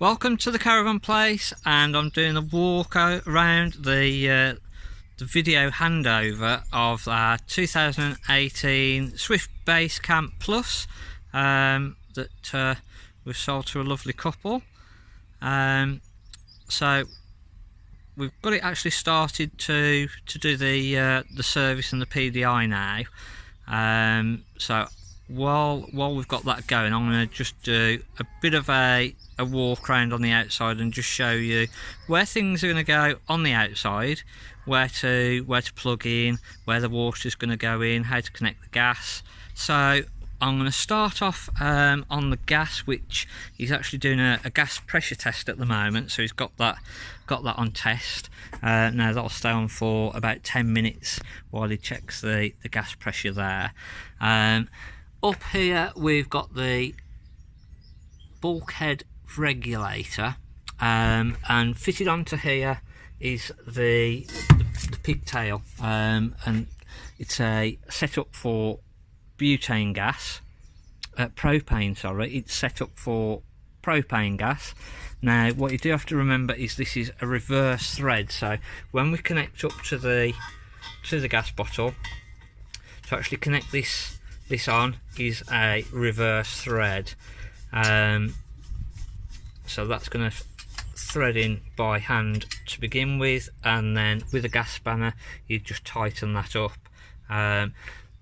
Welcome to the Caravan place, and I'm doing a walk around the video handover of our 2018 Swift Basecamp Plus that we've sold to a lovely couple. So we've got it actually started to do the service and the PDI now. So while we've got that going, I'm going to just do a bit of a walk around on the outside and just show you where things are going to go on the outside, where to plug in, where the water is going to go in, how to connect the gas. So I'm going to start off on the gas, which he's actually doing a gas pressure test at the moment, so he's got that on test. Now that'll stay on for about 10 minutes while he checks the gas pressure there. Up here we've got the bulkhead regulator, and fitted onto here is the pigtail, and it's a setup for butane gas, propane, sorry, it's set up for propane gas. Now what you do have to remember is this is a reverse thread, so when we connect up to the gas bottle, to actually connect this on is a reverse thread. So that's going to thread in by hand to begin with, and then with a gas spanner you just tighten that up.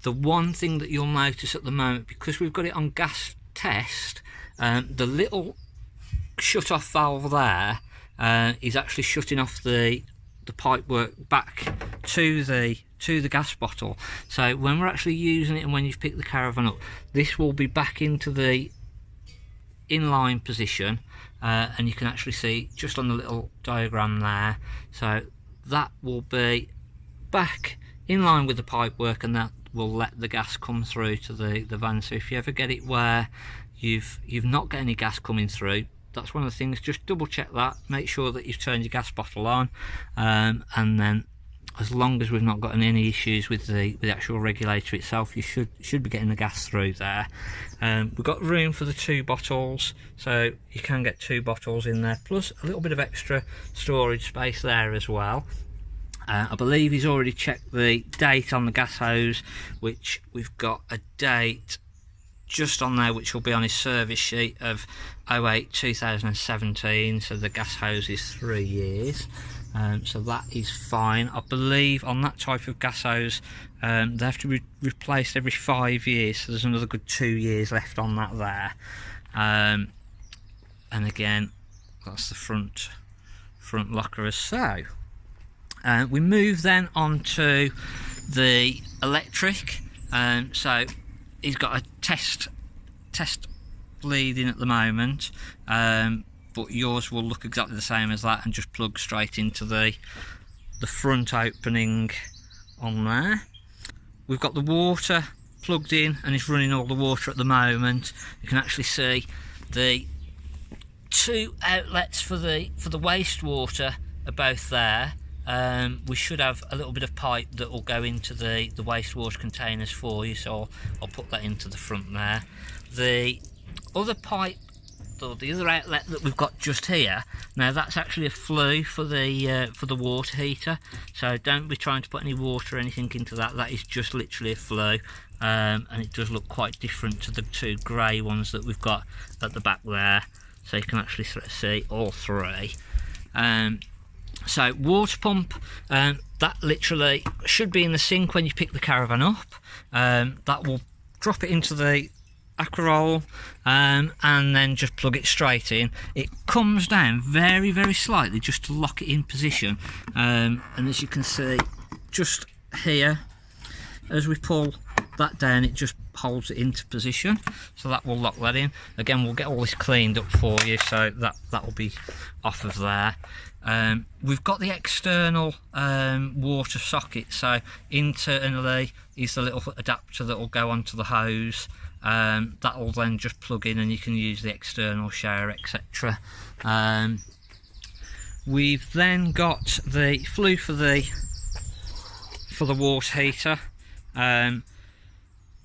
The one thing that you'll notice at the moment, because we've got it on gas test, the little shut off valve there is actually shutting off the pipework back to the gas bottle. So when we're actually using it and when you've picked the Caravan up, this will be back into the inline position, and you can actually see just on the little diagram there, so that will be back in line with the pipework, and that will let the gas come through to the van. So if you ever get it where you've not got any gas coming through, that's one of the things, just double check that, make sure that you've turned your gas bottle on, and then as long as we've not got any issues with the actual regulator itself, you should be getting the gas through there. We've got room for the 2 bottles, so you can get 2 bottles in there, plus a little bit of extra storage space there as well. I believe he's already checked the date on the gas hose, which we've got a date just on there which will be on his service sheet of 08/2017, so the gas hose is 3 years. So that is fine. I believe on that type of gas hose they have to be replaced every 5 years, so there's another good 2 years left on that there. And again, that's the front locker as so. We move then on to the electric. So he's got a test bleeding at the moment, but yours will look exactly the same as that and just plug straight into the front opening on there. We've got the water plugged in and it's running all the water at the moment. You can actually see the 2 outlets for the wastewater are both there. We should have a little bit of pipe that will go into the wastewater containers for you, so I'll put that into the front there. The other pipe, or the other outlet that we've got just here, now that's actually a flue for the water heater, so don't be trying to put any water or anything into that. That is just literally a flue, and it does look quite different to the 2 grey ones that we've got at the back there, so you can actually sort of see all 3. So water pump, that literally should be in the sink when you pick the Caravan up. That will drop it into the aquaroll, and then just plug it straight in. It comes down very, very slightly just to lock it in position, and as you can see just here, as we pull that down, it just holds it into position, so that will lock that in. Again, we'll get all this cleaned up for you, so that will be off of there. We've got the external water socket, so internally is the little adapter that will go onto the hose. That will then just plug in and you can use the external shower, etc. We've then got the flue for the water heater.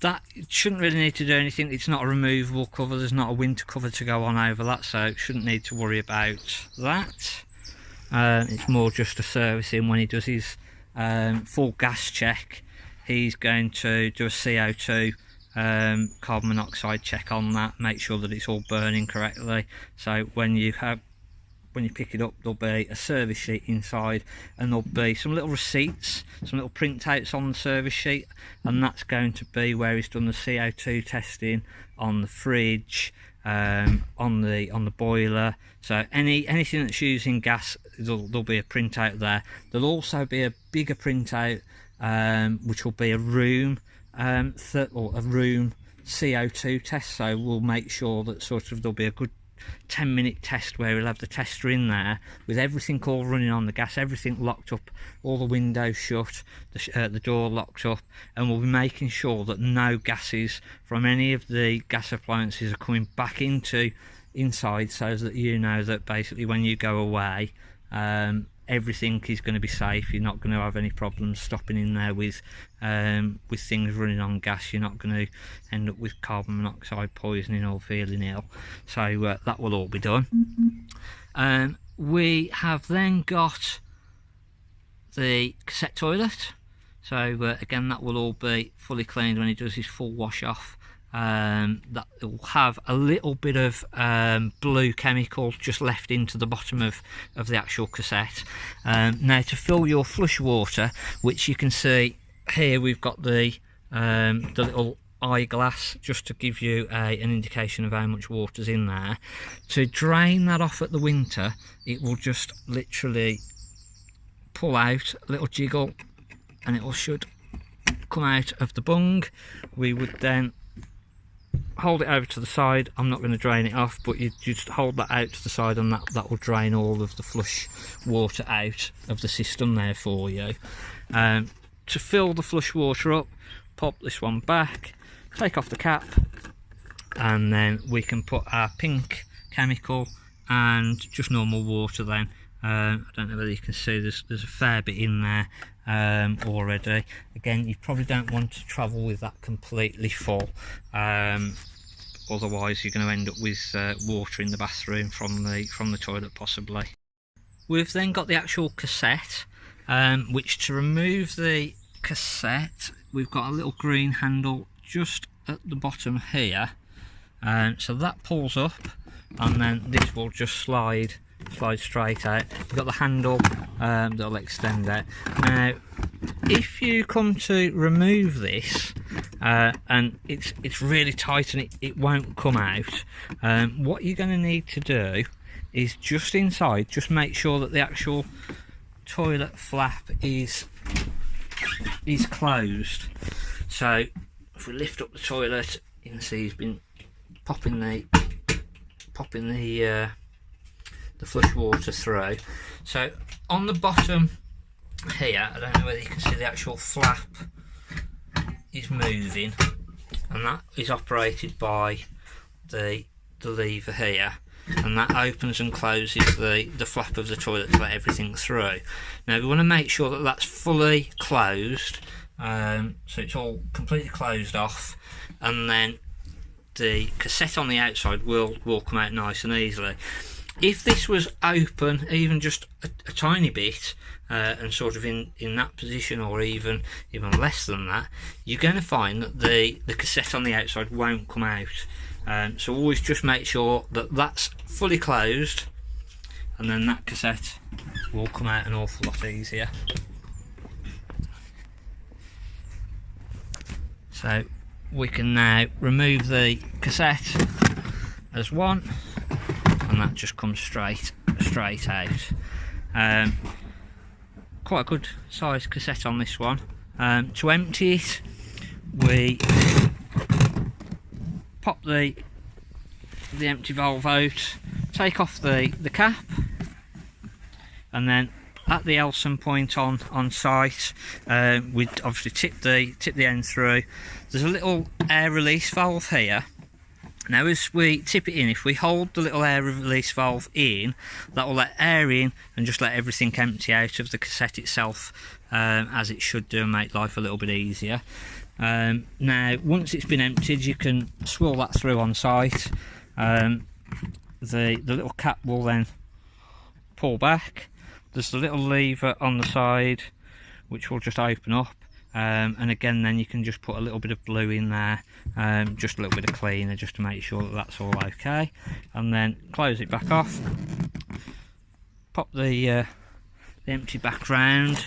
that shouldn't really need to do anything. It's not a removable cover, there's not a winter cover to go on over that, so shouldn't need to worry about that. It's more just a servicing. When he does his full gas check, he's going to do a CO2 carbon monoxide check on that, make sure that it's all burning correctly. So when you pick it up, there'll be a service sheet inside, and there'll be some little receipts, some little printouts on the service sheet, and that's going to be where he's done the CO2 testing on the fridge, on the boiler. So anything that's using gas, there'll be a printout there. There'll also be a bigger printout, which will be a room room CO2 test. So we'll make sure that there'll be a good 10-minute test where we'll have the tester in there with everything all running on the gas, everything locked up, all the windows shut, the door locked up, and we'll be making sure that no gases from any of the gas appliances are coming back inside, so that you know that basically when you go away, everything is going to be safe. You're not going to have any problems stopping in there with things running on gas. You're not going to end up with carbon monoxide poisoning or feeling ill. So that will all be done. We have then got the cassette toilet. So again, that will all be fully cleaned when he does his full wash off. That will have a little bit of blue chemical just left into the bottom of the actual cassette. Now, to fill your flush water, which you can see here, we've got the little eyeglass just to give you an indication of how much water's in there. To drain that off at the winter, it will just literally pull out a little jiggle, and it should come out of the bung. We would then hold it over to the side. I'm not going to drain it off, but you just hold that out to the side, and that will drain all of the flush water out of the system there for you. To fill the flush water up, pop this one back, take off the cap, and then we can put our pink chemical and just normal water then. I don't know whether you can see, there's a fair bit in there already. Again, you probably don't want to travel with that completely full, otherwise you're going to end up with water in the bathroom from the toilet possibly. We've then got the actual cassette, which, to remove the cassette, we've got a little green handle just at the bottom here, so that pulls up, and then this will just slide straight out. You've got the handle that'll extend out. Now, if you come to remove this and it's really tight and it won't come out, what you're going to need to do is just inside, just make sure that the actual toilet flap is closed. So if we lift up the toilet, you can see he's been popping the flush water through. So on the bottom here, I don't know whether you can see, the actual flap is moving, and that is operated by the lever here, and that opens and closes the flap of the toilet to let everything through. Now we want to make sure that that's fully closed, so it's all completely closed off, and then the cassette on the outside will come out nice and easily. If this was open even just a tiny bit, and sort of in that position, or even less than that, you're going to find that the cassette on the outside won't come out. So always just make sure that that's fully closed, and then that cassette will come out an awful lot easier. So we can now remove the cassette as one, and that just comes straight out. Quite a good size cassette on this one. To empty it, we pop the empty valve out, take off the cap, and then at the Elson point on site, we obviously tip the end through. There's a little air release valve here. Now, as we tip it in, if we hold the little air release valve in, that will let air in and just let everything empty out of the cassette itself, as it should do, and make life a little bit easier. Now once it's been emptied, you can swirl that through on site. The little cap will then pull back. There's the little lever on the side which will just open up, and again then you can just put a little bit of glue in there, just a little bit of cleaner just to make sure that that's all okay, and then close it back off, pop the empty back round,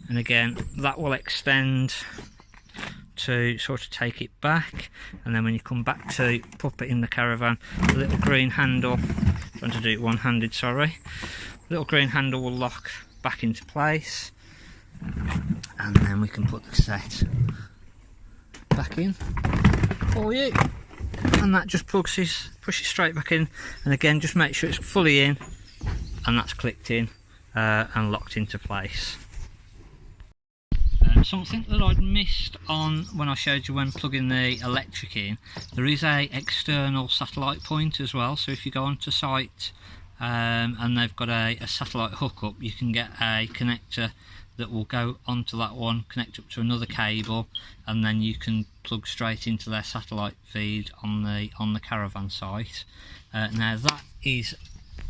and again that will extend to sort of take it back, and then when you come back to pop it in the Caravan, the little green handle, trying to do it one-handed, sorry, the little green handle will lock back into place, and then we can put the cassette back in for you, and that just pushes straight back in, and again just make sure it's fully in and that's clicked in and locked into place. Something that I'd missed on when I showed you when plugging the electric in, there is a external satellite point as well, so if you go onto site and they've got a satellite hookup, you can get a connector that will go onto that one, connect up to another cable, and then you can plug straight into their satellite feed on the Caravan site. Now that is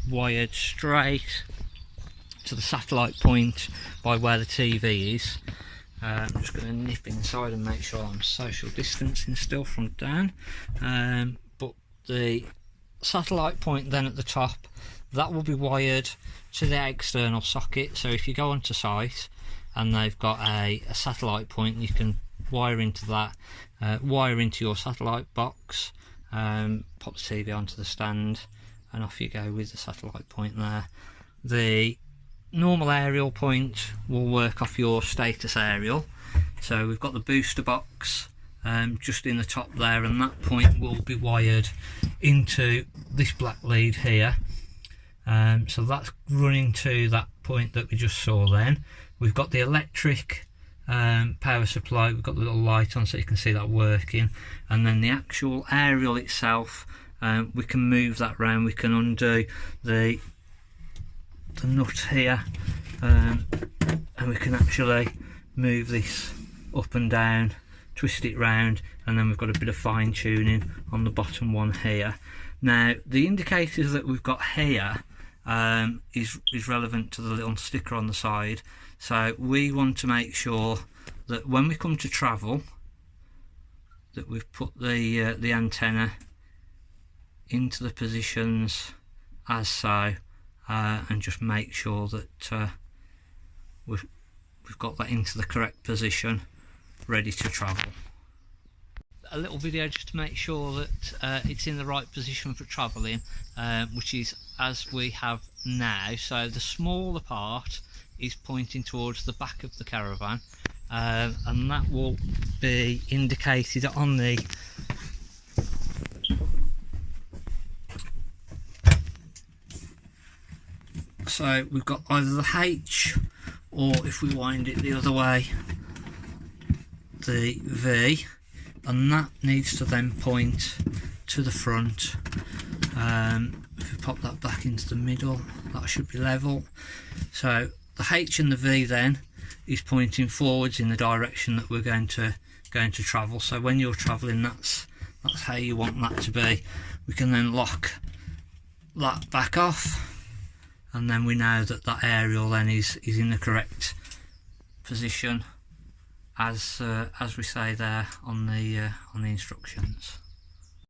wired straight to the satellite point by where the TV is. I'm just going to nip inside and make sure I'm social distancing still from Dan, but the satellite point then at the top, that will be wired to the external socket. So if you go onto site and they've got a satellite point, you can wire into that, wire into your satellite box, pop the TV onto the stand, and off you go with the satellite point there. The normal aerial point will work off your status aerial, so we've got the booster box just in the top there, and that point will be wired into this black lead here, so that's running to that point that we just saw. Then we've got the electric power supply, we've got the little light on so you can see that working, and then the actual aerial itself, we can move that round, we can undo the nut here, and we can actually move this up and down, twist it round, and then we've got a bit of fine tuning on the bottom one here. Now the indicators that we've got here is relevant to the little sticker on the side, so we want to make sure that when we come to travel that we've put the antenna into the positions as so, and just make sure that we've got that into the correct position, ready to travel. A little video just to make sure that it's in the right position for travelling, which is as we have now. So the smaller part is pointing towards the back of the Caravan, and that will be indicated on the so we've got either the H, or if we wind it the other way, the V, and that needs to then point to the front. If we pop that back into the middle, that should be level. So the H and the V then is pointing forwards in the direction that we're going to travel. So when you're travelling, that's how you want that to be. We can then lock that back off, and then we know that that aerial then is in the correct position as we say there on the instructions.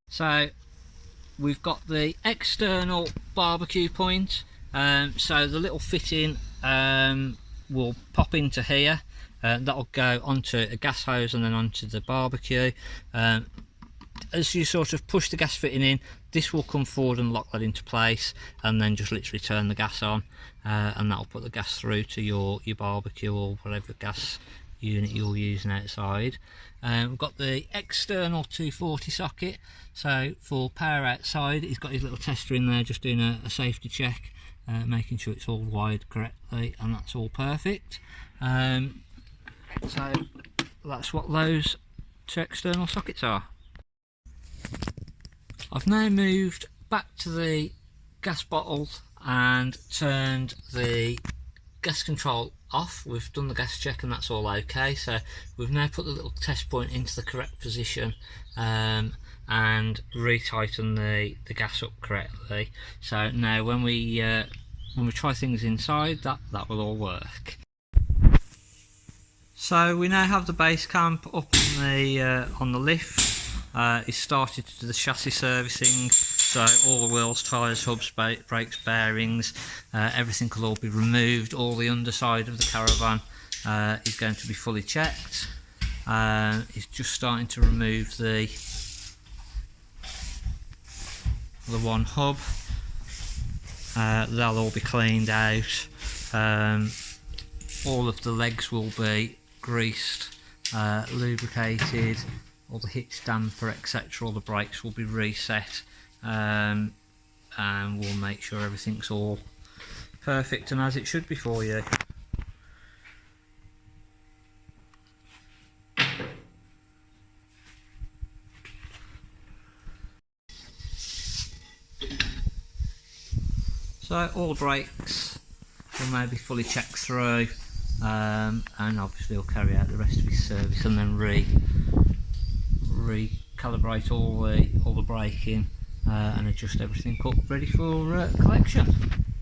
So we've got the external barbecue point, so the little fitting will pop into here, that'll go onto a gas hose and then onto the barbecue. As you sort of push the gas fitting in, this will come forward and lock that into place, and then just literally turn the gas on, and that'll put the gas through to your barbecue or whatever gas unit you're using outside. We've got the external 240 socket, so for power outside, he's got his little tester in there just doing a safety check, making sure it's all wired correctly, and that's all perfect. So that's what those two external sockets are. I've now moved back to the gas bottle and turned the gas control off. We've done the gas check and that's all okay, so we've now put the little test point into the correct position and retighten the gas up correctly. So now when we try things inside, that will all work. So we now have the Basecamp up on the lift. It's started to do the chassis servicing, so all the wheels, tyres, hubs, brakes, bearings, everything will all be removed. All the underside of the Caravan is going to be fully checked. It's just starting to remove the one hub. They'll all be cleaned out. All of the legs will be greased, lubricated, all the hitch damper, etc. All the brakes will be reset, and we'll make sure everything's all perfect and as it should be for you. So all the brakes will now be fully checked through, and obviously we'll carry out the rest of his service and then recalibrate all the braking and adjust everything up ready for collection.